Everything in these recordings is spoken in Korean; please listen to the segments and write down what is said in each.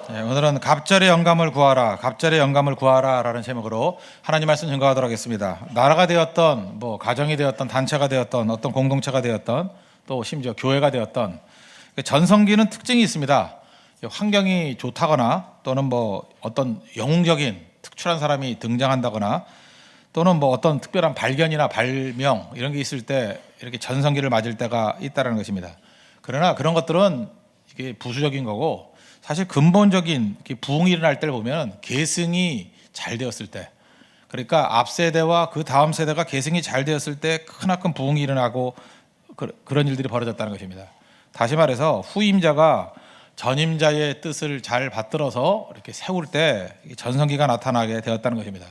네, 오늘은 갑절의 영감을 구하라, 갑절의 영감을 구하라라는 제목으로 하나님 말씀 증거하도록 하겠습니다. 나라가 되었던, 가정이 되었던, 단체가 되었던, 어떤 공동체가 되었던, 또 심지어 교회가 되었던 전성기는 특징이 있습니다. 환경이 좋다거나 또는 어떤 영웅적인 특출한 사람이 등장한다거나 또는 어떤 특별한 발견이나 발명 이런 게 있을 때 이렇게 전성기를 맞을 때가 있다는 것입니다. 그러나 그런 것들은 이게 부수적인 거고, 사실 근본적인 부흥이 일어날 때를 보면 계승이 잘 되었을 때, 그러니까 앞 세대와 그 다음 세대가 계승이 잘 되었을 때 크나큰 부흥이 일어나고 그런 일들이 벌어졌다는 것입니다. 다시 말해서 후임자가 전임자의 뜻을 잘 받들어서 이렇게 세울 때 전성기가 나타나게 되었다는 것입니다.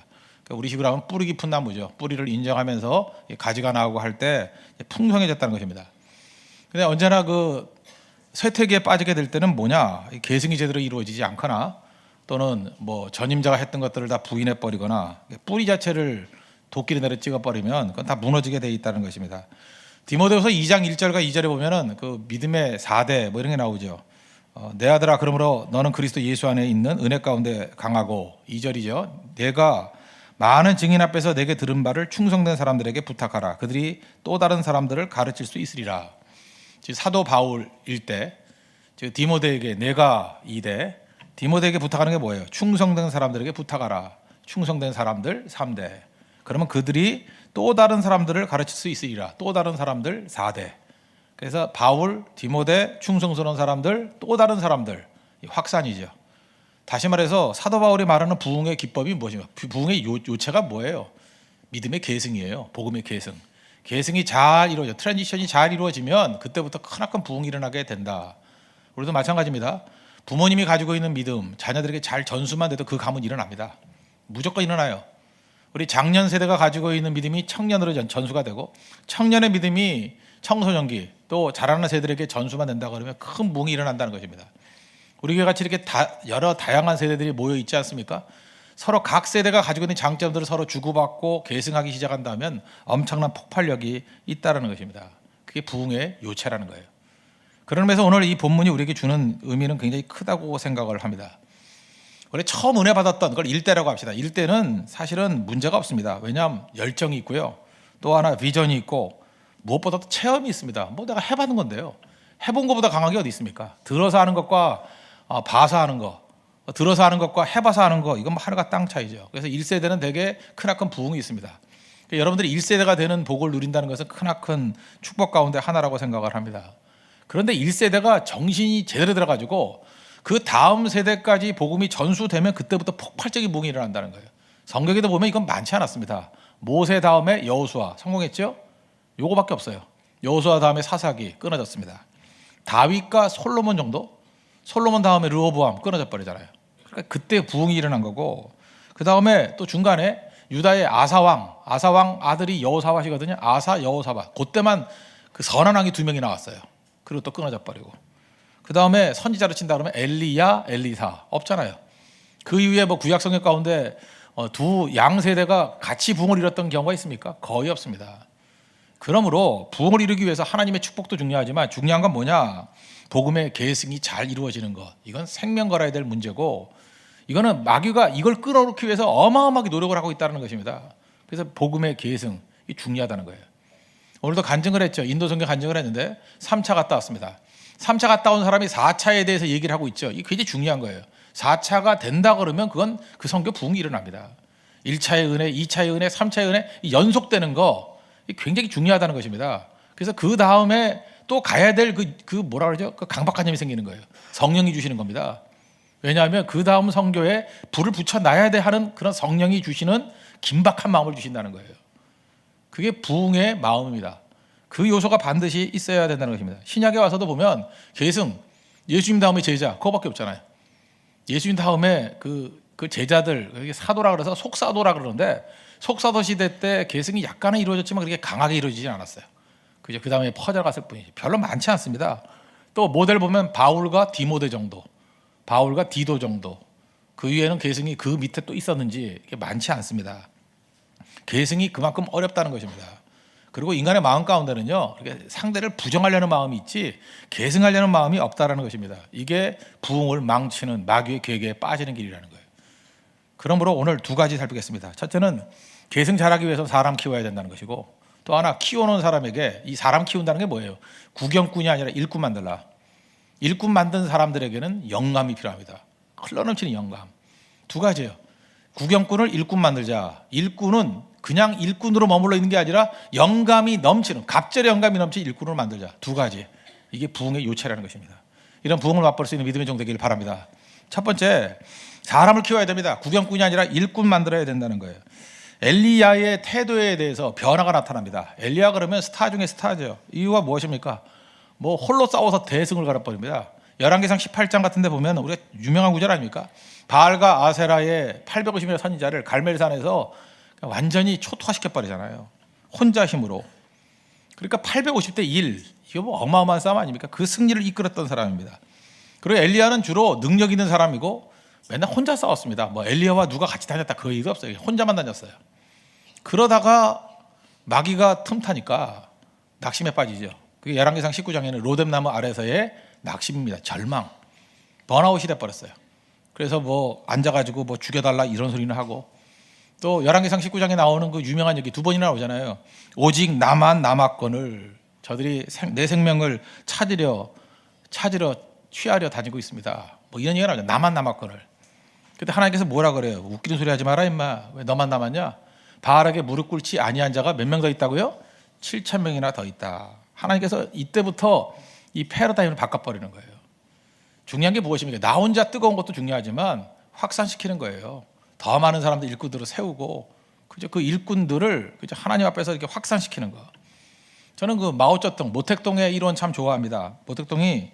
우리 식으로 하면 뿌리 깊은 나무죠. 뿌리를 인정하면서 가지가 나오고 할 때 풍성해졌다는 것입니다. 근데 언제나 쇠퇴기에 빠지게 될 때는 계승이 제대로 이루어지지 않거나 또는 전임자가 했던 것들을 다 부인해 버리거나 뿌리 자체를 도끼를 내려 찍어 버리면 그건 다 무너지게 돼 있다는 것입니다. 디모데후서 2장 1절과 2절에 보면은 믿음의 4대 이런 게 나오죠. 내 아들아, 그러므로 너는 그리스도 예수 안에 있는 은혜 가운데 강하고, 2절이죠. 내가 많은 증인 앞에서 내게 들은 바를 충성된 사람들에게 부탁하라. 그들이 또 다른 사람들을 가르칠 수 있으리라. 사도 바울일 때 디모데에게 내가 2대, 디모데에게 부탁하는 게 뭐예요? 충성된 사람들에게 부탁하라. 충성된 사람들 3대. 그러면 그들이 또 다른 사람들을 가르칠 수 있으리라. 또 다른 사람들 4대. 그래서 바울, 디모데, 충성스러운 사람들, 또 다른 사람들, 확산이죠. 다시 말해서 사도 바울이 말하는 부흥의 기법이 무엇인가? 부흥의 요체가 뭐예요? 믿음의 계승이에요. 복음의 계승. 계승이 잘 이루어져, 트랜지션이 잘 이루어지면 그때부터 크나큰 부흥이 일어나게 된다. 우리도 마찬가지입니다. 부모님이 가지고 있는 믿음, 자녀들에게 잘 전수만 돼도 그 가문 일어납니다. 무조건 일어나요. 우리 장년 세대가 가지고 있는 믿음이 청년으로 전수가 되고, 청년의 믿음이 청소년기, 또 자라는 세대들에게 전수만 된다 그러면 큰 부흥이 일어난다는 것입니다. 우리 교회 같이 이렇게 여러 다양한 세대들이 모여 있지 않습니까? 서로 각 세대가 가지고 있는 장점들을 서로 주고받고 계승하기 시작한다면 엄청난 폭발력이 있다는 것입니다. 그게 부흥의 요체라는 거예요. 그런 면에서 오늘 이 본문이 우리에게 주는 의미는 굉장히 크다고 생각을 합니다. 원래 처음 은혜 받았던 걸 일대라고 합시다. 일대는 사실은 문제가 없습니다. 왜냐하면 열정이 있고요. 또 하나 비전이 있고, 무엇보다도 체험이 있습니다. 내가 해봤는 건데요. 해본 것보다 강한 게 어디 있습니까? 들어서 하는 것과 봐서 하는 거, 들어서 하는 것과 해봐서 하는 거, 이건 하늘과 땅 차이죠. 그래서 1세대는 되게 크나큰 부흥이 있습니다. 그러니까 여러분들이 1세대가 되는 복을 누린다는 것은 크나큰 축복 가운데 하나라고 생각을 합니다. 그런데 1세대가 정신이 제대로 들어가지고 그 다음 세대까지 복음이 전수되면 그때부터 폭발적인 부흥이 일어난다는 거예요. 성경에도 보면 이건 많지 않았습니다. 모세 다음에 여호수아 성공했죠? 요거밖에 없어요. 여호수아 다음에 사사기 끊어졌습니다. 다윗과 솔로몬 정도? 솔로몬 다음에 르호보암 끊어져 버리잖아요. 그러니까 그때 부흥이 일어난 거고, 그 다음에 또 중간에 유다의 아사왕 아들이 여호사밧이거든요. 아사, 여호사밧. 그때만 그 선한 왕이 2명이 나왔어요. 그리고 또 끊어져 버리고, 그 다음에 선지자로 친다 그러면 엘리야, 엘리사 없잖아요. 그 이후에 구약 성경 가운데 두 양세대가 같이 부흥을 이뤘던 경우가 있습니까? 거의 없습니다. 그러므로 부흥을 이루기 위해서 하나님의 축복도 중요하지만 중요한 건 뭐냐? 복음의 계승이 잘 이루어지는 것. 이건 생명 걸어야 될 문제고, 이거는 마귀가 이걸 끌어놓기 위해서 어마어마하게 노력을 하고 있다는 것입니다. 그래서 복음의 계승이 중요하다는 거예요. 오늘도 간증을 했죠. 인도 선교 간증을 했는데 3차 갔다 왔습니다. 3차 갔다 온 사람이 4차에 대해서 얘기를 하고 있죠. 이게 굉장히 중요한 거예요. 4차가 된다 그러면 그건 그 선교 부흥이 일어납니다. 1차의 은혜, 2차의 은혜, 3차의 은혜 연속되는 거, 굉장히 중요하다는 것입니다. 그래서 그 다음에 또 가야 될 뭐라 그러죠? 그 강박관념이 생기는 거예요. 성령이 주시는 겁니다. 왜냐하면 그 다음 선교에 불을 붙여놔야 돼 하는 그런 성령이 주시는 긴박한 마음을 주신다는 거예요. 그게 부흥의 마음입니다. 그 요소가 반드시 있어야 된다는 것입니다. 신약에 와서도 보면 계승, 예수님 다음에 제자, 그거밖에 없잖아요. 예수님 다음에 그 제자들, 사도라 그래서 속사도라 그러는데, 속사도 시대 때 계승이 약간은 이루어졌지만 그렇게 강하게 이루어지진 않았어요. 그죠? 그 다음에 퍼져갔을 뿐이지 별로 많지 않습니다. 또 모델 보면 바울과 디모데 정도, 바울과 디도 정도, 그 위에는 계승이 그 밑에 또 있었는지 많지 않습니다. 계승이 그만큼 어렵다는 것입니다. 그리고 인간의 마음 가운데는요, 이렇게 상대를 부정하려는 마음이 있지 계승하려는 마음이 없다라는 것입니다. 이게 부흥을 망치는 마귀의 계계에 빠지는 길이라는 거예요. 그러므로 오늘 두 가지 살피겠습니다. 첫째는 계승 잘하기 위해서 사람 키워야 된다는 것이고, 또 하나 키워놓은 사람에게 이 사람 키운다는 게 뭐예요? 구경꾼이 아니라 일꾼 만들라. 일꾼 만든 사람들에게는 영감이 필요합니다. 흘러넘치는 영감. 두 가지예요. 구경꾼을 일꾼 만들자. 일꾼은 그냥 일꾼으로 머물러 있는 게 아니라 영감이 넘치는, 갑절의 영감이 넘치는 일꾼으로 만들자. 두 가지. 이게 부흥의 요체라는 것입니다. 이런 부흥을 맛볼 수 있는 믿음의 종 되기를 바랍니다. 첫 번째, 사람을 키워야 됩니다. 구경꾼이 아니라 일꾼 만들어야 된다는 거예요. 엘리야의 태도에 대해서 변화가 나타납니다. 엘리야 그러면 스타 중에 스타죠. 이유가 무엇입니까? 뭐 홀로 싸워서 대승을 갈아버립니다. 열왕기상 18장 같은 데 보면 우리가 유명한 구절 아닙니까? 바알과 아세라의 850명의 선지자를 갈멜산에서 완전히 초토화시켜버리잖아요. 혼자 힘으로. 그러니까 850대 1, 이거 뭐 어마어마한 싸움 아닙니까? 그 승리를 이끌었던 사람입니다. 그리고 엘리야는 주로 능력 있는 사람이고 맨날 혼자 싸웠습니다. 뭐 엘리야와 누가 같이 다녔다 그 얘기가 없어요. 혼자만 다녔어요. 그러다가 마귀가 틈타니까 낙심에 빠지죠. 그게 열왕기상 19장에는 로뎀나무 아래서의 낙심입니다. 절망, 번아웃이 돼버렸어요. 그래서 뭐 앉아가지고 뭐 죽여달라 이런 소리는 하고, 또 열왕기상 19장에 나오는 그 유명한 얘기 두 번이나 나오잖아요. 오직 나만 남았건을, 저들이 내 생명을 찾으려 취하려 다니고 있습니다. 뭐 이런 얘기가 나오죠. 나만 남았건을. 그때 하나님께서 뭐라 그래요? 웃기는 소리 하지 마라 임마. 왜 너만 남았냐? 바알에게 무릎 꿇지 아니한 자가 몇 명 더 있다고요? 7,000명이나 더 있다. 하나님께서 이때부터 이 패러다임을 바꿔버리는 거예요. 중요한 게 무엇입니까? 나 혼자 뜨거운 것도 중요하지만 확산시키는 거예요. 더 많은 사람들 일꾼들을 세우고, 그죠? 그 일꾼들을 그죠? 하나님 앞에서 이렇게 확산시키는 거. 저는 그 마오쩌둥, 모택동의 이론 참 좋아합니다. 모택동이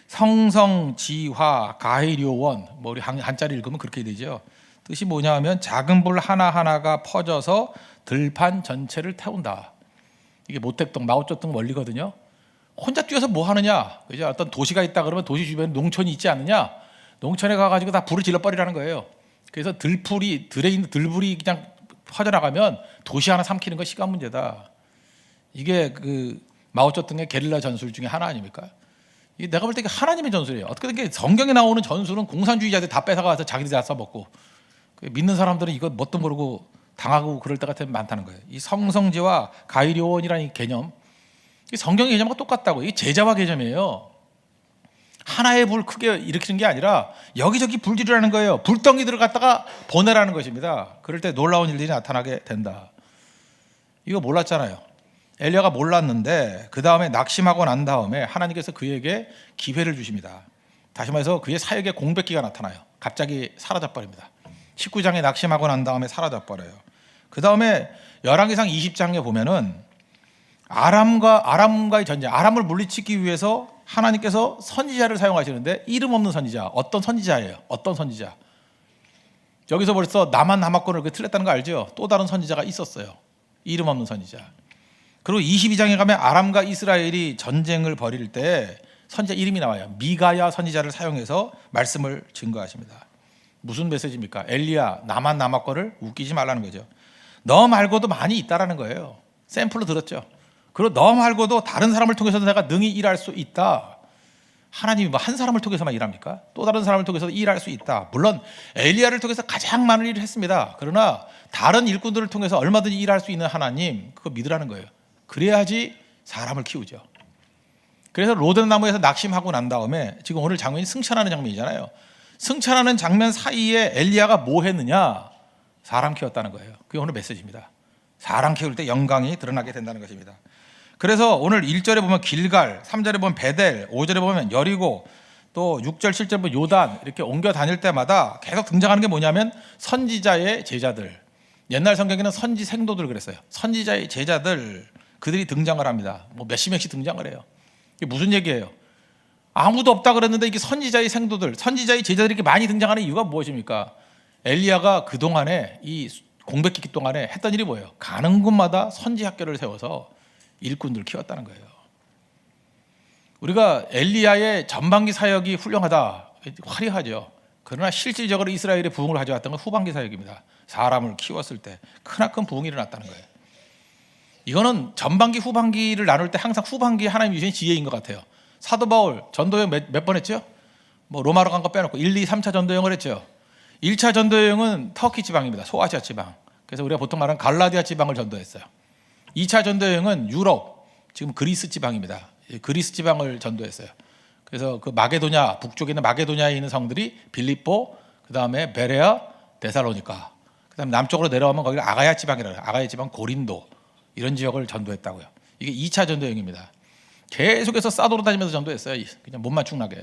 성성지화 가해료원, 뭐 우리 한자리 읽으면 그렇게 되죠. 뜻이 뭐냐 하면 작은 불 하나하나가 퍼져서 들판 전체를 태운다. 이게 모택동, 마오쩌둥 원리거든요. 혼자 뛰어서 뭐 하느냐? 그죠? 어떤 도시가 있다 그러면 도시 주변에 농촌이 있지 않느냐? 농촌에 가가지고 다 불을 질러버리라는 거예요. 그래서 들에 있는 들불이 그냥 퍼져나가면 도시 하나 삼키는 거 시간 문제다. 이게 그 마오쩌둥의 게릴라 전술 중에 하나 아닙니까? 이게 내가 볼 때 하나님의 전술이에요. 어떻게 된 게 성경에 나오는 전술은 공산주의자들 다 뺏어가서 자기들이 다 써먹고, 믿는 사람들은 이거 뭣도 모르고 당하고 그럴 때가 되게 많다는 거예요. 이 성성지와 가이료원이라는 이 개념, 이 성경의 개념과 똑같다고. 이게 제자화 개념이에요. 하나의 불 크게 일으키는 게 아니라 여기저기 불지르라는 거예요. 불덩이들을 갖다가 보내라는 것입니다. 그럴 때 놀라운 일들이 나타나게 된다. 이거 몰랐잖아요. 엘리야가 몰랐는데 그 다음에 낙심하고 난 다음에 하나님께서 그에게 기회를 주십니다. 다시 말해서 그의 사역의 공백기가 나타나요. 갑자기 사라져버립니다. 19장에 낙심하고 난 다음에 사라져버려요. 그 다음에 열왕기상 20장에 보면은 아람과의 전쟁, 아람을 물리치기 위해서 하나님께서 선지자를 사용하시는데 이름 없는 선지자, 어떤 선지자예요? 어떤 선지자? 여기서 벌써 나만 남았건을 그렇게 틀렸다는 거 알죠? 또 다른 선지자가 있었어요. 이름 없는 선지자. 그리고 22장에 가면 아람과 이스라엘이 전쟁을 벌일 때 선지자 이름이 나와요. 미가야 선지자를 사용해서 말씀을 증거하십니다. 무슨 메시지입니까? 엘리야, 나만 남았건을 웃기지 말라는 거죠. 너 말고도 많이 있다라는 거예요. 샘플로 들었죠. 그리고 너 말고도 다른 사람을 통해서도 내가 능히 일할 수 있다. 하나님이 뭐 한 사람을 통해서만 일합니까? 또 다른 사람을 통해서도 일할 수 있다. 물론 엘리야를 통해서 가장 많은 일을 했습니다. 그러나 다른 일꾼들을 통해서 얼마든지 일할 수 있는 하나님, 그거 믿으라는 거예요. 그래야지 사람을 키우죠. 그래서 로뎀나무에서 낙심하고 난 다음에 지금 오늘 장면이 승천하는 장면이잖아요. 승천하는 장면 사이에 엘리야가 뭐 했느냐? 사람 키웠다는 거예요. 그게 오늘 메시지입니다. 사람 키울 때 영광이 드러나게 된다는 것입니다. 그래서 오늘 1절에 보면 길갈, 3절에 보면 베델, 5절에 보면 여리고, 또 6절, 7절 보면 요단, 이렇게 옮겨 다닐 때마다 계속 등장하는 게 뭐냐면 선지자의 제자들. 옛날 성경에는 선지 생도들 그랬어요. 선지자의 제자들, 그들이 등장을 합니다. 뭐 몇십 명씩 등장을 해요. 이게 무슨 얘기예요? 아무도 없다 그랬는데 이게 선지자의 생도들, 선지자의 제자들이 이렇게 많이 등장하는 이유가 무엇입니까? 엘리야가 그동안에 이 공백기기 동안에 했던 일이 뭐예요? 가는 곳마다 선지 학교를 세워서 일꾼들 키웠다는 거예요. 우리가 엘리야의 전반기 사역이 훌륭하다, 화려하죠. 그러나 실질적으로 이스라엘의 부흥을 가져왔던 건 후반기 사역입니다. 사람을 키웠을 때 크나큰 부흥이 일어났다는 거예요. 이거는 전반기 후반기를 나눌 때 항상 후반기에 하나님 주신 지혜인 것 같아요. 사도 바울 전도여행 몇 번 했죠? 뭐 로마로 간 거 빼놓고 1, 2, 3차 전도여행을 했죠. 1차 전도여행은 터키 지방입니다. 소아시아 지방. 그래서 우리가 보통 말하는 갈라디아 지방을 전도했어요. 2차 전도여행은 유럽, 지금 그리스 지방입니다. 그리스 지방을 전도했어요. 그래서 그 마게도냐, 북쪽에 있는 마게도냐에 있는 성들이 빌립보, 그 다음에 베레아, 데살로니카, 그 다음에 남쪽으로 내려오면 거기가 아가야 지방이라고 해요. 아가야 지방 고린도, 이런 지역을 전도했다고요. 이게 2차 전도여행입니다. 계속해서 싸돌아 다니면서 전도했어요. 그냥 몸만 축나게.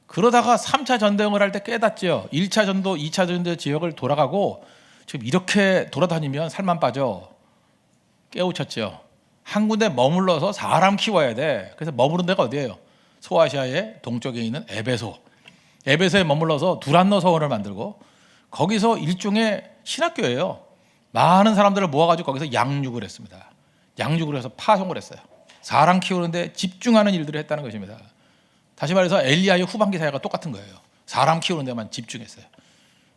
그러다가 3차 전도여행을 할 때 깨닫죠. 1차 전도, 2차 전도 지역을 돌아가고 지금 이렇게 돌아다니면 살만 빠져. 깨우쳤죠. 한 군데 머물러서 사람 키워야 돼. 그래서 머무른 데가 어디예요? 소아시아의 동쪽에 있는 에베소. 에베소에 머물러서 두란노 서원을 만들고 거기서 일종의 신학교예요. 많은 사람들을 모아가지고 거기서 양육을 했습니다. 양육을 해서 파송을 했어요. 사람 키우는데 집중하는 일들을 했다는 것입니다. 다시 말해서 엘리야의 후반기 사회가 똑같은 거예요. 사람 키우는 데만 집중했어요.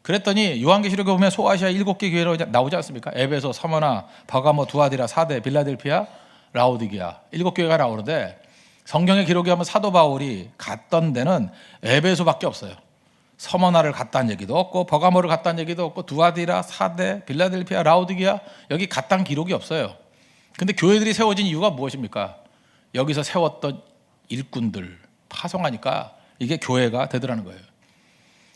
그랬더니 요한계시록에 보면 소아시아 7개 교회로 나오지 않습니까? 에베소, 서머나, 바가모, 두아디라, 사데, 빌라델피아, 라오디게아 7교회가 나오는데 성경의 기록에 하면 사도 바울이 갔던 데는 에베소밖에 없어요. 서머나를 갔다는 얘기도 없고 버가모를 갔다는 얘기도 없고 두아디라, 사데, 빌라델피아, 라오디게아 여기 갔다는 기록이 없어요. 근데 교회들이 세워진 이유가 무엇입니까? 여기서 세웠던 일꾼들 파송하니까 이게 교회가 되더라는 거예요.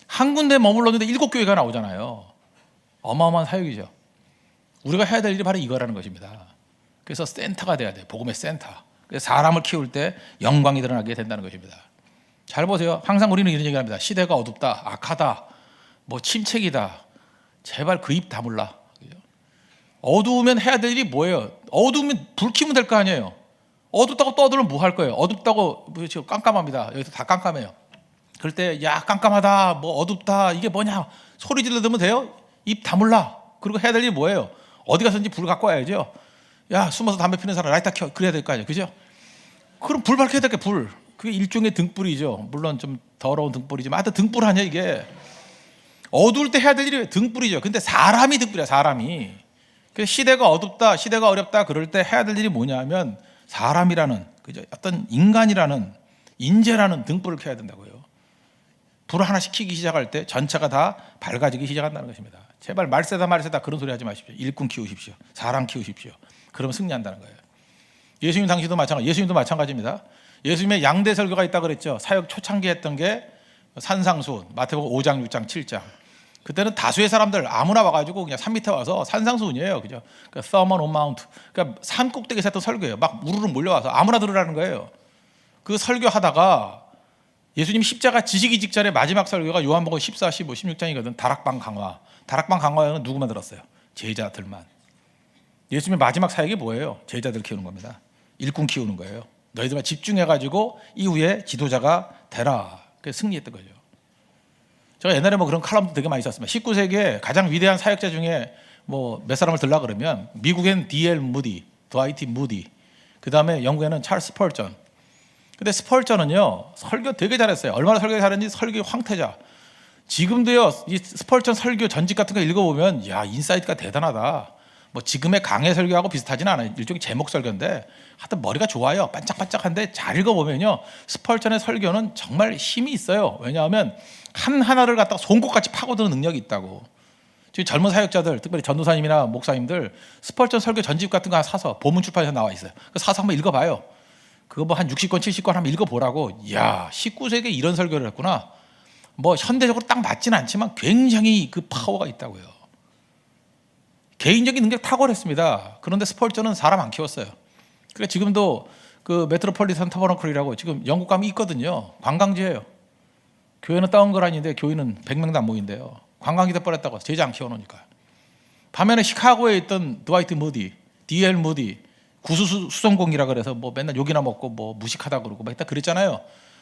한 군데 머물렀는데 7교회가 나오잖아요. 어마어마한 사역이죠. 우리가 해야 될 일이 바로 이거라는 것입니다. 그래서 센터가 돼야 돼요. 복음의 센터. 그래서 사람을 키울 때 영광이 드러나게 된다는 것입니다. 잘 보세요. 항상 우리는 이런 얘기를 합니다. 시대가 어둡다, 악하다, 뭐 침체기다. 제발 그 입 다물라. 어두우면 해야 될 일이 뭐예요? 어두우면 불 켜면 될 거 아니에요. 어둡다고 떠들면 뭐 할 거예요? 어둡다고 지금 깜깜합니다. 여기서 다 깜깜해요. 그럴 때 야 깜깜하다, 뭐 어둡다, 이게 뭐냐 소리 질러대면 돼요? 입 다물라. 그리고 해야 될 일이 뭐예요? 어디 가서든지 불 갖고 와야죠. 야 숨어서 담배 피는 사람 라이터 켜. 그래야 될 거 아니에요. 그죠? 그럼 불 밝혀야 될 게 불. 그게 일종의 등불이죠. 물론 좀 더러운 등불이지만 하여튼 등불 아니야 이게. 어두울 때 해야 될 일이 등불이죠. 근데 사람이 등불이야. 사람이. 그 시대가 어둡다, 시대가 어렵다 그럴 때 해야 될 일이 뭐냐면 사람이라는, 그죠? 어떤 인간이라는, 인재라는 등불을 켜야 된다고요. 불을 하나씩 켜기 시작할 때 전체가 다 밝아지기 시작한다는 것입니다. 제발 말세다 그런 소리 하지 마십시오. 일꾼 키우십시오. 사람 키우십시오. 그러면 승리한다는 거예요. 예수님 당시도 마찬가지, 예수님도 마찬가지입니다. 예수님의 양대 설교가 있다 그랬죠. 사역 초창기 했던 게 산상수훈, 마태복음 5장, 6장, 7장. 그때는 다수의 사람들 아무나 와가지고 그냥 산 밑에 와서 산상수훈이에요, 그죠? 그러니까 Sermon on Mount, 그러니까 산 꼭대기에서 했던 설교예요. 막 우르르 몰려와서 아무나 들으라는 거예요. 그 설교하다가 예수님 십자가 지시기 직전에 마지막 설교가 요한복음 14, 15, 16장이거든. 다락방 강화. 다락방 강화는 누구만 들었어요? 제자들만. 예수님의 마지막 사역이 뭐예요? 제자들 키우는 겁니다. 일꾼 키우는 거예요. 너희들만 집중해가지고 이후에 지도자가 되라. 그래서 승리했던 거죠. 제가 옛날에 뭐 그런 칼럼도 되게 많이 썼습니다. 19세기에 가장 위대한 사역자 중에 뭐 몇 사람을 들라 그러면 미국엔 D.L. 무디, 드와이트 무디, 그 다음에 영국에는 찰스 스펄전. 근데 스펄전은요 설교 되게 잘했어요. 얼마나 설교 잘했는지 설교 황태자. 지금도요 이 스펄전 설교 전집 같은 거 읽어보면 야 인사이트가 대단하다. 뭐 지금의 강해 설교하고 비슷하진 않아요. 일종의 제목 설교인데 하여튼 머리가 좋아요. 반짝반짝한데 잘 읽어보면요 스펄전의 설교는 정말 힘이 있어요. 왜냐하면 하나를 갖다가 송곳같이 파고드는 능력이 있다고. 지금 젊은 사역자들, 특별히 전도사님이나 목사님들 스펄전 설교 전집 같은 거 하나 사서 보문 출판에서 나와 있어요. 그 사서 한번 읽어봐요. 그거 뭐 한 60권, 70권 한번 읽어보라고. 이야, 19세기에 이런 설교를 했구나. 뭐 현대적으로 딱 맞지는 않지만 굉장히 그 파워가 있다고요. 개인적인 능력 탁월했습니다. 그런데 스펄전은 사람 안 키웠어요. 그러니까 지금도 그 메트로폴리탄 터버너클이라고 지금 영국 가면 있거든요. 관광지예요. 교회는 다운걸 아닌데 교인은 100명도 안 모인대요. 관광지 돼버렸다고 제자 안 키워놓으니까. 반면에 시카고에 있던 드와이트 무디, D.L. 무디 구수수성공이라 그래서 뭐 맨날 욕이나 먹고 뭐 무식하다 그러고 막 했다 그랬잖아요.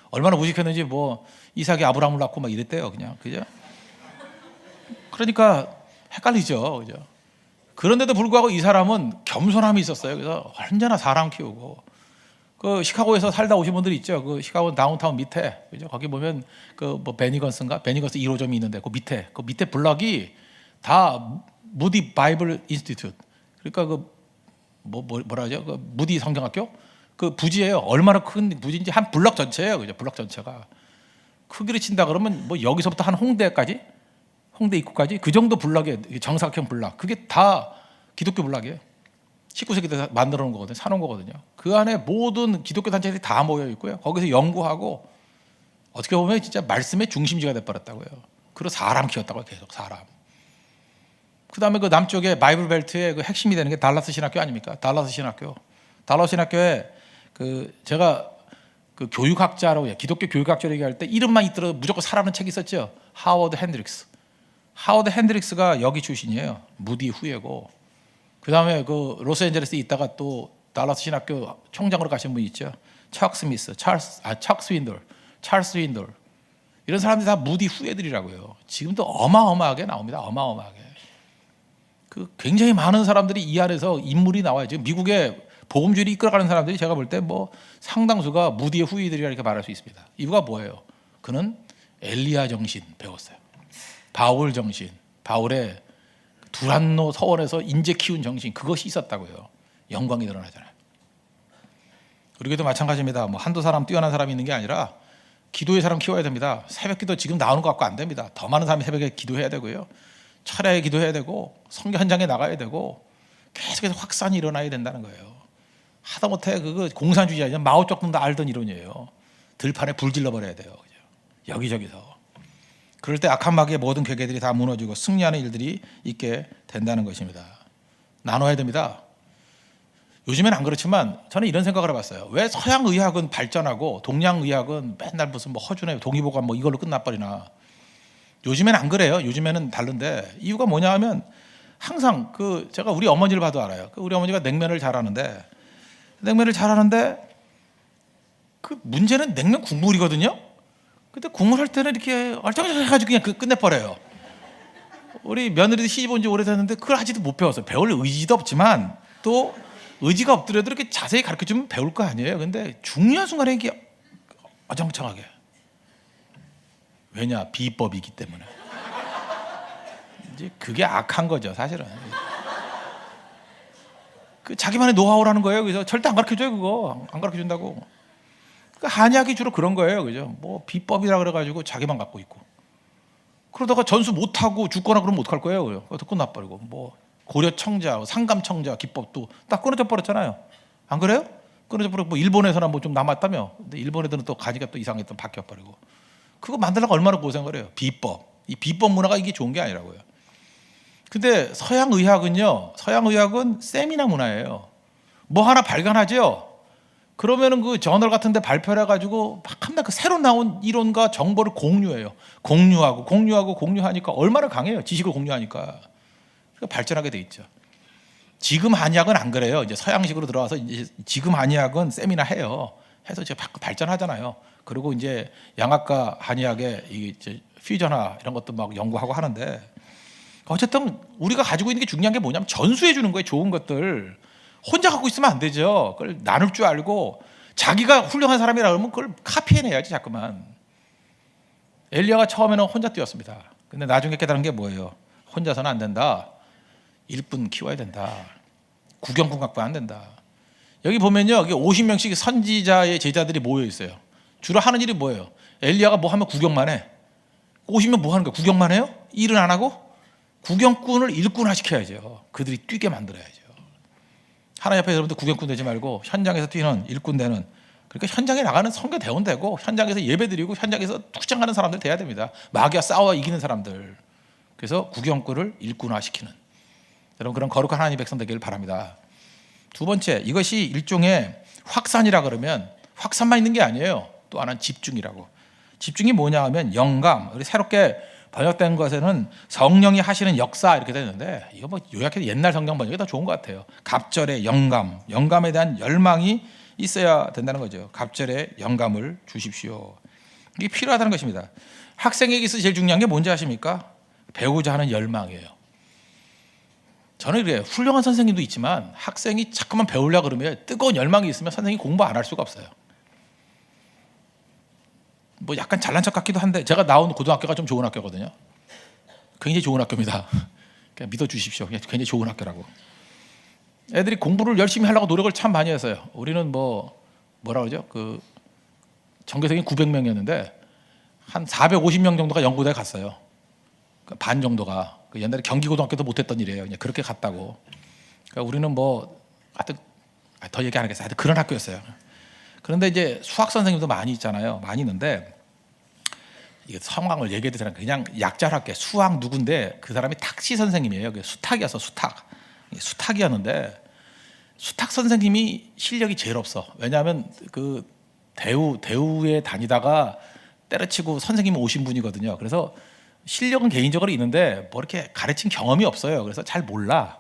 얼마나 무식했는지 뭐 이삭이 아브라함을 낳고 막 이랬대요, 그냥. 그죠? 그러니까 헷갈리죠, 그죠? 그런데도 불구하고 이 사람은 겸손함이 있었어요. 그래서 언제나 사람 키우고. 그 시카고에서 살다 오신 분들이 있죠. 그 시카고 다운타운 밑에, 그죠? 거기 보면 그 뭐 베니건스인가? 베니건스 1호점이 있는데 그 밑에 블럭이 다 무디 바이블 인스티튜트. 그러니까 그 뭐라 하죠? 그 무디 성경학교 그 부지예요. 얼마나 큰 부지인지 한 블럭 전체예요. 그죠? 블럭 전체가 크기를 친다 그러면 뭐 여기서부터 한 홍대 입구까지 그 정도 블럭이에요. 정사각형 블럭. 그게 다 기독교 블럭이에요. 19세기 때 만들어 놓은 거거든요. 사놓은 거거든요. 그 안에 모든 기독교 단체들이 다 모여 있고요. 거기서 연구하고 어떻게 보면 진짜 말씀의 중심지가 돼버렸다고요. 그리고 사람 키웠다고요. 계속 사람. 그 다음에 그 남쪽에 바이블 벨트의 그 핵심이 되는 게 달라스 신학교 아닙니까? 달라스 신학교에 그 제가 그 교육학자로 기독교 교육학자로 얘기할 때 이름만 있더라도 무조건 사람은 책이 있었죠. 하워드 핸드릭스가 여기 출신이에요. 무디 후예고. 그 다음에 그 로스앤젤레스에 있다가 또 달라스 신학교 총장으로 가신 분이 있죠. 찰스 윈돌. 이런 사람들이 다 무디 후예들이라고요. 지금도 어마어마하게 나옵니다. 어마어마하게. 그 굉장히 많은 사람들이 이 안에서 인물이 나와요. 지금 미국의 복음주의를 이끌어가는 사람들이 제가 볼 때 뭐 상당수가 무디의 후예들이라 이렇게 말할 수 있습니다. 이유가 뭐예요? 그는 엘리야 정신 배웠어요. 바울 정신, 바울의 두란노 서원에서 인재 키운 정신, 그것이 있었다고요. 영광이 드러나잖아요. 우리에게도 마찬가지입니다. 뭐 한두 사람 뛰어난 사람이 있는 게 아니라 기도의 사람 키워야 됩니다. 새벽기도 지금 나오는 것 같고 안 됩니다. 더 많은 사람이 새벽에 기도해야 되고요. 철야에 기도해야 되고 성경 현장에 나가야 되고 계속해서 확산이 일어나야 된다는 거예요. 하다못해 그거 공산주의 아니야. 마오쩌둥도 알던 이론이에요. 들판에 불 질러버려야 돼요. 여기저기서. 그럴 때 악한 마귀의 모든 괴계들이 다 무너지고 승리하는 일들이 있게 된다는 것입니다. 나눠야 됩니다. 요즘엔 안 그렇지만 저는 이런 생각을 해봤어요. 왜 서양 의학은 발전하고 동양 의학은 맨날 무슨 뭐 허준의 동의보감 뭐 이걸로 끝나버리나. 요즘엔 안 그래요. 요즘에는 다른데 이유가 뭐냐 하면 항상 그 제가 우리 어머니를 봐도 알아요. 우리 어머니가 냉면을 잘하는데 그 문제는 냉면 국물이거든요. 근데 국물 할 때는 이렇게 얼짱얼짱 해가지고 그냥 끝내버려요. 우리 며느리도 시집 온 지 오래됐는데 그걸 아직도 못 배웠어요. 배울 의지도 없지만 또 의지가 없더라도 이렇게 자세히 가르쳐주면 배울 거 아니에요. 근데 중요한 순간에 이게 어정쩡하게. 왜냐? 비법이기 때문에. 이제 그게 악한 거죠, 사실은. 그 자기만의 노하우라는 거예요. 그래서 절대 안 가르쳐줘요, 그거. 안 가르쳐준다고. 그 한약이 주로 그런 거예요, 그죠? 뭐 비법이라 그래가지고 자기만 갖고 있고. 그러다가 전수 못하고 죽거나 그러면 어떡할 거예요, 그죠? 그것도 끝나버리고. 뭐 고려청자, 상감청자 기법도 딱 끊어져 버렸잖아요. 안 그래요? 끊어져 버리고 뭐 일본에서나 뭐 좀 남았다며. 근데 일본 애들은 또 가지가 또 이상했던 바뀌어버리고. 그거 만들려고 얼마나 고생을 해요. 비법. 이 비법 문화가 이게 좋은 게 아니라고요. 근데 서양 의학은 세미나 문화예요. 뭐 하나 발견하죠. 그러면은 그 저널 같은 데 발표를 해가지고 막 한다 그 새로 나온 이론과 정보를 공유해요. 공유하니까 얼마나 강해요. 지식을 공유하니까. 그러니까 발전하게 돼 있죠. 지금 한의학은 안 그래요. 이제 서양식으로 들어와서 이제 지금 한의학은 세미나 해요. 해서 이제 발전하잖아요. 그리고 이제 양학과 한의학의 이제 퓨전화 이런 것도 막 연구하고 하는데 어쨌든 우리가 가지고 있는 게 중요한 게 뭐냐면 전수해 주는 거예요. 좋은 것들. 혼자 갖고 있으면 안 되죠. 그걸 나눌 줄 알고 자기가 훌륭한 사람이라 그러면 그걸 카피해내야지 자꾸만. 엘리야가 처음에는 혼자 뛰었습니다. 근데 나중에 깨달은 게 뭐예요? 혼자서는 안 된다. 일꾼 키워야 된다. 구경꾼 갖고는 안 된다. 여기 보면요. 여기 50명씩 선지자의 제자들이 모여 있어요. 주로 하는 일이 뭐예요? 엘리야가 뭐 하면 구경만 해. 50명 뭐 하는 거야? 구경만 해요? 일은 안 하고? 구경꾼을 일꾼화 시켜야죠. 그들이 뛰게 만들어야죠. 하나님 앞에 여러분들 구경꾼 되지 말고 현장에서 뛰는 일꾼 되는, 그러니까 현장에 나가는 선교 대원 되고 현장에서 예배 드리고 현장에서 투쟁하는 사람들 돼야 됩니다. 마귀와 싸워 이기는 사람들. 그래서 구경꾼을 일꾼화 시키는 여러분 그런 거룩한 하나님의 백성 되기를 바랍니다. 두 번째, 이것이 일종의 확산이라 그러면 확산만 있는 게 아니에요. 또 하나는 집중이라고. 집중이 뭐냐 하면 영감, 우리 새롭게 번역된 것에는 성령이 하시는 역사 이렇게 되는데 이거 뭐 요약해서 옛날 성경 번역이 더 좋은 것 같아요. 갑절의 영감, 영감에 대한 열망이 있어야 된다는 거죠. 갑절의 영감을 주십시오. 이게 필요하다는 것입니다. 학생에게 있어서 제일 중요한 게 뭔지 아십니까? 배우자 하는 열망이에요. 저는 그래요. 훌륭한 선생님도 있지만 학생이 자꾸만 배우려고 그러면 뜨거운 열망이 있으면 선생님이 공부 안 할 수가 없어요. 뭐 약간 잘난 척 같기도 한데 제가 나온 고등학교가 좀 좋은 학교거든요. 굉장히 좋은 학교입니다. 그냥 믿어주십시오. 굉장히 좋은 학교라고. 애들이 공부를 열심히 하려고 노력을 참 많이 했어요. 우리는 뭐라 그러죠? 그 전교생이 900명이었는데 한 450명 정도가 연고대에 갔어요. 그러니까 반 정도가. 옛날에 경기고등학교도 못했던 일이에요. 그냥 그렇게 갔다고. 그러니까 우리는 하여튼 더 얘기 안 하겠어요. 하여튼 그런 학교였어요. 그런데 이제 수학 선생님도 많이 있잖아요. 많이 있는데 이게 상황을 얘기해도 되나? 그냥 약자로 할게. 수학 누군데 그 사람이 탁시 선생님이에요. 수탁이었어. 수탁이었는데 수탁 선생님이 실력이 제일 없어. 왜냐하면 그 대우에 다니다가 때려치고 선생님 오신 분이거든요. 그래서 실력은 개인적으로 있는데 이렇게 가르친 경험이 없어요. 그래서 잘 몰라.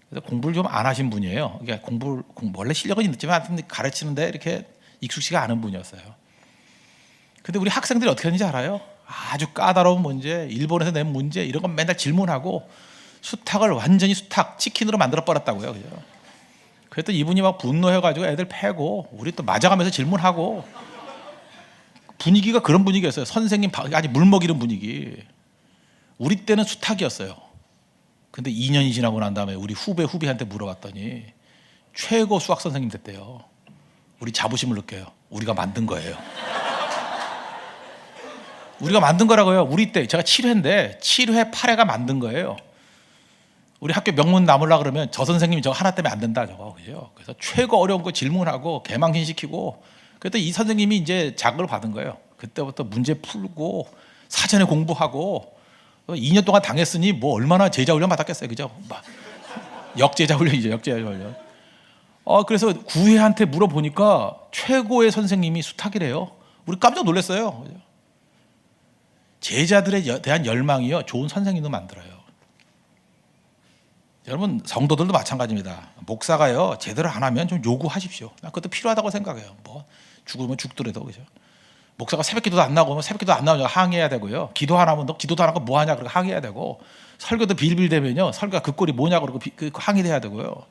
그래서 공부를 좀 안 하신 분이에요. 그러니까 공부 원래 실력은 있지만 가르치는데 이렇게 익숙치가 않은 분이었어요. 근데 우리 학생들이 어떻게 하는지 알아요? 아주 까다로운 문제, 일본에서 낸 문제 이런 건 맨날 질문하고 수탁을 완전히 치킨으로 만들어 버렸다고요. 그죠? 그랬더니 이분이 막 분노해가지고 애들 패고 우리 또 맞아가면서 질문하고 분위기가 그런 분위기였어요. 선생님 아주 물먹이는 분위기. 우리 때는 수탁이었어요. 근데 2년이 지나고 난 다음에 우리 후배한테 물어봤더니 최고 수학 선생님 됐대요. 우리 자부심을 느껴요. 우리가 만든 거예요. 우리가 만든 거라고요. 우리 때 제가 7회인데 7회 8회가 만든 거예요. 우리 학교 명문 남으려고 그러면 저 선생님이 저거 하나 때문에 안 된다 저거. 그죠? 그래서 최고 어려운 거 질문하고 개망신 시키고 그랬더니 이 선생님이 이제 자극을 받은 거예요. 그때부터 문제 풀고 사전에 공부하고 2년 동안 당했으니 얼마나 제자 훈련 받았겠어요. 그죠? 역제자 훈련이죠. 역제자 훈련. 그래서 9회한테 물어보니까 최고의 선생님이 수탁이래요. 우리 깜짝 놀랐어요. 제자들에 대한 열망이요. 좋은 선생님도 만들어요. 여러분 성도들도 마찬가지입니다. 목사가요 제대로 안 하면 좀 요구하십시오. 나 그것도 필요하다고 생각해요. 죽으면 죽더라도 그죠. 목사가 새벽기도도 안 나오고 새벽기도 안 나오면 항의해야 되고요. 기도 안 하면 너 기도도 안 하고 뭐 하냐 그러고 항의해야 되고 설교도 빌빌대면요 설교가 그 꼴이 뭐냐 그러고 항의해야 되고요.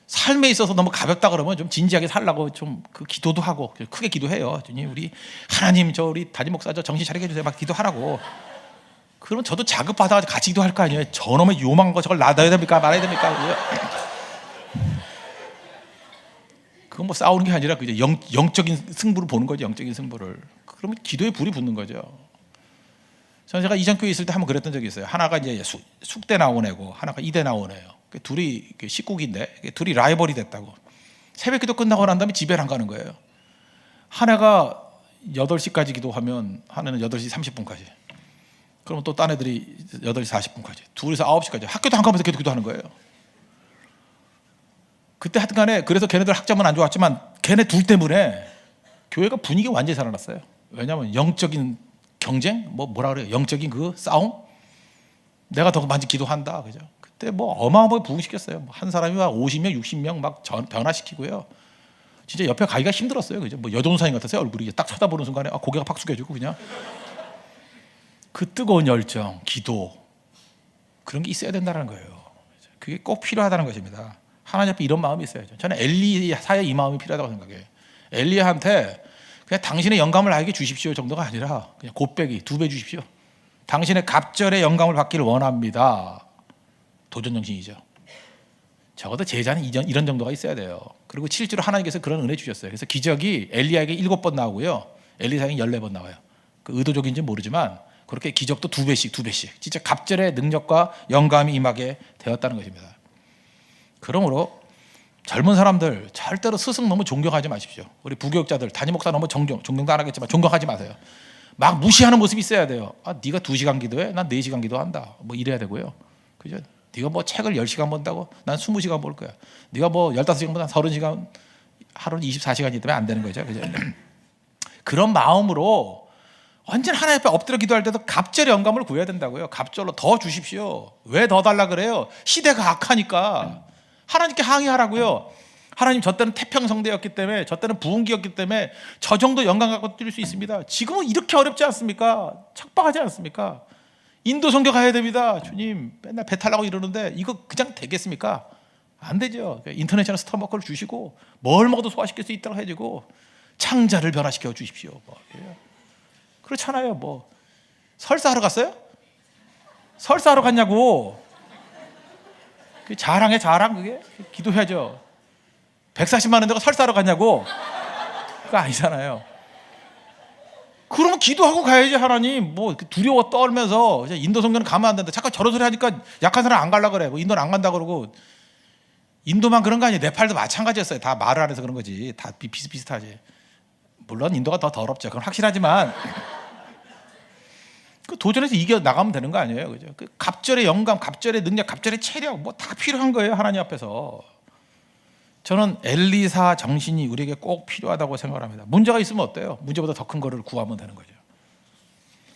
삶에 있어서 너무 가볍다 그러면 좀 진지하게 살라고 좀 그 기도도 하고 크게 기도해요. 우리 하나님 우리 담임 목사 정신 차리게 해주세요. 막 기도하라고. 그러면 저도 자극받아가지고 같이 기도할 거 아니에요. 저놈의 요망한 거 저걸 놔둬야 됩니까 말아야 됩니까? 그건 싸우는 게 아니라 그죠. 영적인 승부를 보는 거죠. 영적인 승부를. 그러면 기도에 불이 붙는 거죠. 제가 이전교회 있을 때 한번 그랬던 적이 있어요. 하나가 이제 숙대 나온 애고 하나가 이대 나온 애예요. 둘이 식구인데 둘이 라이벌이 됐다고. 새벽기도 끝나고 난 다음에 집에 안 가는 거예요. 하나가 8시까지 기도하면 하나는 8시 30분까지. 그러면 또 딴 애들이 8시 40분까지. 둘이서 9시까지. 학교도 안 가면서 계속 기도하는 거예요. 그때 하여튼 간에 그래서 걔네들 학점은 안 좋았지만 걔네 둘 때문에 교회가 분위기가 완전히 살아났어요. 왜냐하면 영적인 경쟁? 뭐라 그래요? 영적인 그 싸움? 내가 더 많이 기도한다. 그죠? 그때 어마어마하게 부흥시켰어요. 한 사람이 막 50명, 60명 막 변화시키고요. 진짜 옆에 가기가 힘들었어요. 그죠? 여동생인 같았어요. 얼굴이 딱 쳐다보는 순간에 고개가 팍 숙여지고 그냥. 그 뜨거운 열정, 기도 그런 게 있어야 된다는 거예요. 그게 꼭 필요하다는 것입니다. 하나님 앞에 이런 마음이 있어야죠. 저는 엘리야의 이 마음이 필요하다고 생각해요. 엘리야한테 그냥 당신의 영감을 나에게 주십시오 정도가 아니라 그냥 곱빼기 2배 주십시오. 당신의 갑절의 영감을 받기를 원합니다. 도전 정신이죠. 적어도 제자는 이런 정도가 있어야 돼요. 그리고 실제로 하나님께서 그런 은혜 주셨어요. 그래서 기적이 엘리야에게 7번 나오고요. 엘리사에게 14번 나와요. 그 의도적인지 모르지만 그렇게 기적도 2배씩 진짜 갑절의 능력과 영감이 임하게 되었다는 것입니다. 그러므로 젊은 사람들 절대로 스승 너무 존경하지 마십시오. 우리 부교육자들 담임 목사 너무 존경도 안 하겠지만 존경하지 마세요. 막 무시하는 모습이 있어야 돼요. 네가 2시간 기도해? 난 4시간 기도한다. 이래야 되고요. 그죠? 네가 책을 10시간 본다고? 난 20시간 볼 거야. 네가 15시간 보다 30시간 하루는 24시간이기 때문에 안 되는 거죠. 그죠? 그런 마음으로 완전 하나님 앞에 엎드려 기도할 때도 갑절의 영감을 구해야 된다고요. 갑절로 더 주십시오. 왜 더 달라 그래요? 시대가 악하니까. 하나님께 항의하라고요. 하나님 저 때는 태평성대였기 때문에 저 때는 부흥기였기 때문에 저 정도 영감 갖고 뛸 수 있습니다. 지금은 이렇게 어렵지 않습니까? 척박하지 않습니까? 인도 선교 가야 됩니다. 주님 맨날 배 타려고 이러는데 이거 그냥 되겠습니까? 안 되죠. 인터내셔널 스타벅을 주시고 뭘 먹어도 소화시킬 수 있도록 해주고 창자를 변화시켜 주십시오. 그렇잖아요. 설사하러 갔어요? 설사하러 갔냐고. 그 자랑해 자랑 그게 기도해야죠. 140만 원 내고 설사하러 갔냐고 그거 아니잖아요. 그러면 기도하고 가야지. 하나님 뭐 두려워 떨면서 이제 인도 선교는 가면 안 된다. 자꾸 저런 소리 하니까 약한 사람 안 갈라 그래. 뭐 인도는 안 간다 그러고. 인도만 그런 거 아니에요. 네팔도 마찬가지였어요. 다 말을 안 해서 그런 거지. 다 비슷비슷하지. 물론 인도가 더 더럽죠. 그건 확실하지만 그 도전해서 이겨 나가면 되는 거 아니에요, 그죠? 그 갑절의 영감, 갑절의 능력, 갑절의 체력 뭐 다 필요한 거예요, 하나님 앞에서. 저는 엘리사 정신이 우리에게 꼭 필요하다고 생각합니다. 문제가 있으면 어때요? 문제보다 더 큰 거를 구하면 되는 거죠.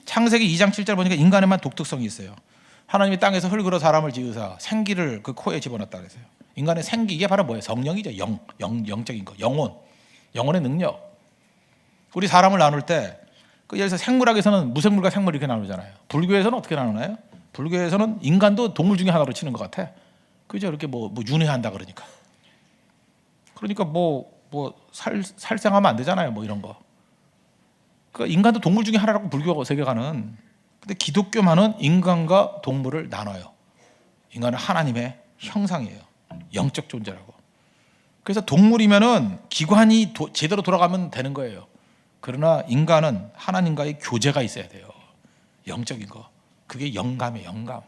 창세기 2장 7절 보니까 인간에만 독특성이 있어요. 하나님이 땅에서 흙으로 사람을 지으사 생기를 그 코에 집어넣었다 그랬어요. 인간의 생기, 이게 바로 뭐예요? 성령이죠. 영적인 거, 영혼의 능력. 우리 사람을 나눌 때 예를 들어서 생물학에서는 무생물과 생물 이렇게 나누잖아요. 불교에서는 어떻게 나누나요? 불교에서는 인간도 동물 중에 하나로 치는 것 같아. 그죠? 이렇게 뭐 윤회한다 그러니까. 그러니까 살생하면 안 되잖아요. 뭐 이런 거. 그러니까 인간도 동물 중에 하나라고 불교 세계관은. 근데 기독교만은 인간과 동물을 나눠요. 인간은 하나님의 형상이에요. 영적 존재라고. 그래서 동물이면은 기관이 제대로 돌아가면 되는 거예요. 그러나 인간은 하나님과의 교제가 있어야 돼요. 영적인 거. 그게 영감이에요. 영감.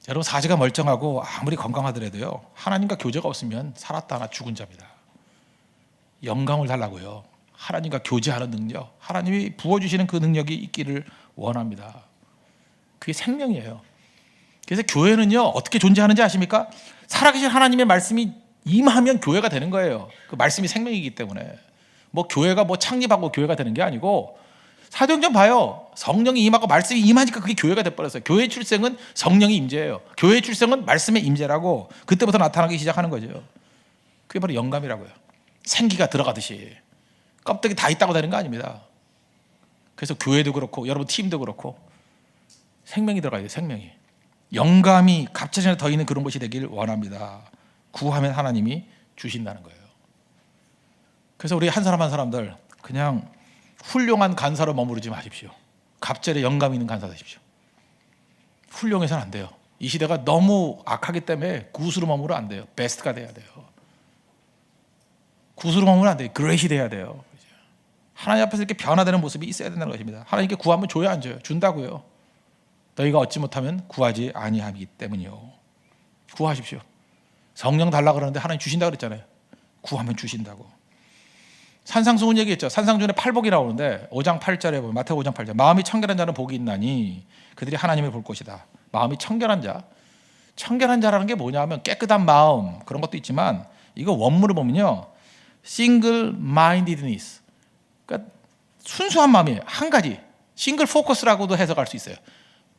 여러분 사지가 멀쩡하고 아무리 건강하더라도요, 하나님과 교제가 없으면 살았다 하나 죽은 자입니다. 영감을 달라고요. 하나님과 교제하는 능력, 하나님이 부어주시는 그 능력이 있기를 원합니다. 그게 생명이에요. 그래서 교회는요 어떻게 존재하는지 아십니까? 살아계신 하나님의 말씀이 임하면 교회가 되는 거예요. 그 말씀이 생명이기 때문에. 뭐 교회가 뭐 창립하고 교회가 되는 게 아니고, 사도행전 봐요. 성령이 임하고 말씀이 임하니까 그게 교회가 돼버렸어요. 교회 출생은 성령의 임재예요. 교회 출생은 말씀의 임재라고. 그때부터 나타나기 시작하는 거죠. 그게 바로 영감이라고요. 생기가 들어가듯이. 껍데기 다 있다고 되는 거 아닙니다. 그래서 교회도 그렇고 여러분 팀도 그렇고 생명이 들어가야 돼요. 생명이. 영감이 갑자기 더 있는 그런 것이 되길 원합니다. 구하면 하나님이 주신다는 거예요. 그래서 우리 한 사람 한 사람들 그냥 훌륭한 간사로 머무르지 마십시오. 갑절에 영감 있는 간사 되십시오. 훌륭해서는 안 돼요. 이 시대가 너무 악하기 때문에 구수로 머무르면 안 돼요. 베스트가 돼야 돼요. 구수로 머무르면 안 돼요. 그레이시 돼야 돼요. 하나님 앞에서 이렇게 변화되는 모습이 있어야 된다는 것입니다. 하나님께 구하면 줘야 안 줘요? 준다고요. 너희가 얻지 못하면 구하지 아니하기 때문이요. 구하십시오. 성령 달라 그러는데 하나님 주신다 그랬잖아요. 구하면 주신다고. 산상수훈 얘기했죠. 산상수훈에 팔복이 나오는데 5장 8절에 보면, 마태복음 5장 8절, 마음이 청결한 자는 복이 있나니 그들이 하나님을 볼 것이다. 마음이 청결한 자. 청결한 자라는 게 뭐냐 하면 깨끗한 마음, 그런 것도 있지만 이거 원문을 보면요, single mindedness, 그러니까 순수한 마음이에요. 한 가지. 싱글 포커스라고도 해석할 수 있어요.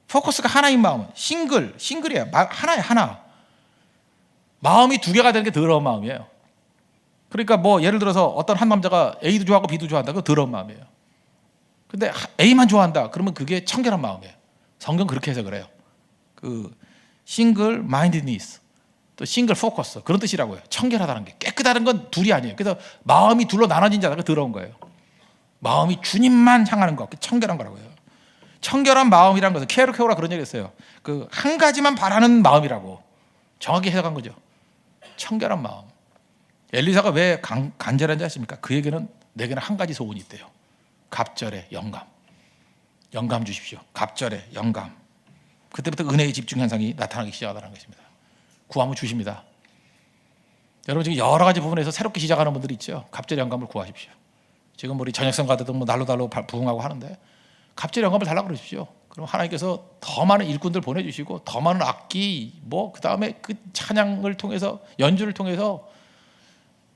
포커스가 하나인 마음은 싱글이에요. 하나예요. 하나. 마음이 두 개가 되는 게 더러운 마음이에요. 그러니까 뭐 예를 들어서 어떤 한 남자가 A도 좋아하고 B도 좋아한다. 그거 더러운 마음이에요. 근데 A만 좋아한다. 그러면 그게 청결한 마음이에요. 성경 그렇게 해석을 해요. 그 싱글 마인드니스, 또 싱글 포커스, 그런 뜻이라고요. 청결하다는 게. 깨끗하다는 건 둘이 아니에요. 그래서 마음이 둘로 나눠진 자가 더러운 거예요. 마음이 주님만 향하는 거, 청결한 거라고요. 청결한 마음이라는 것은 케르케오라 그런 얘기 했어요. 그 한 가지만 바라는 마음이라고 정확히 해석한 거죠. 청결한 마음. 엘리사가 왜 간절한지 아십니까? 그에게는 내게는 한 가지 소원이 있대요. 갑절의 영감. 영감 주십시오. 갑절의 영감. 그때부터 은혜의 집중 현상이 나타나기 시작하다는 것입니다. 구하면 주십니다. 여러분 지금 여러 가지 부분에서 새롭게 시작하는 분들이 있죠. 갑절의 영감을 구하십시오. 지금 우리 저녁 성가대도 뭐 날로 부흥하고 하는데 갑절의 영감을 달라고 그러십시오. 그럼 하나님께서 더 많은 일꾼들 보내주시고 더 많은 악기, 그 다음에 그 찬양을 통해서, 연주를 통해서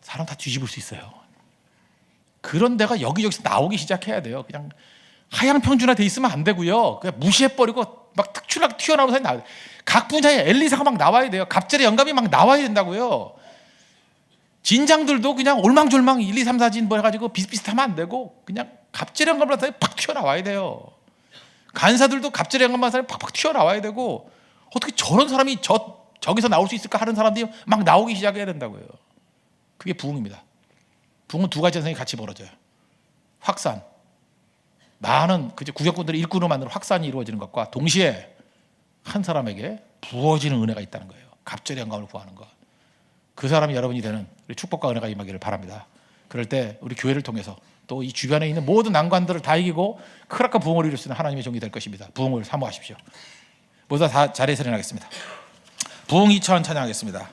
사람 다 뒤집을 수 있어요. 그런 데가 여기저기서 나오기 시작해야 돼요. 그냥 하향 평준화 돼 있으면 안 되고요. 그냥 무시해버리고 막 특출나게 튀어나오는 사람이 나와요. 각 분야에 엘리사가 막 나와야 돼요. 갑절의 영감이 막 나와야 된다고요. 진장들도 그냥 올망졸망 1, 2, 3, 4진 뭐 해가지고 비슷비슷하면 안 되고 그냥 갑절의 영감을 나타내 팍 튀어나와야 돼요. 간사들도 갑절의 영감을 나타내 팍팍 튀어나와야 되고, 어떻게 저런 사람이 저기서 나올 수 있을까 하는 사람들이 막 나오기 시작해야 된다고요. 그게 부흥입니다. 부흥은 두 가지 현상이 같이 벌어져요. 확산. 많은 구역군들을 일꾼으로 만드는 확산이 이루어지는 것과 동시에 한 사람에게 부어지는 은혜가 있다는 거예요. 갑절의 영감을 구하는 것. 그 사람이 여러분이 되는 우리 축복과 은혜가 임하기를 바랍니다. 그럴 때 우리 교회를 통해서 또 이 주변에 있는 모든 난관들을 다 이기고 크락과 부흥을 이룰 수 있는 하나님의 종이 될 것입니다. 부흥을 사모하십시오. 모두 다 자리에서 일어나겠습니다. 부흥 2000 찬양하겠습니다.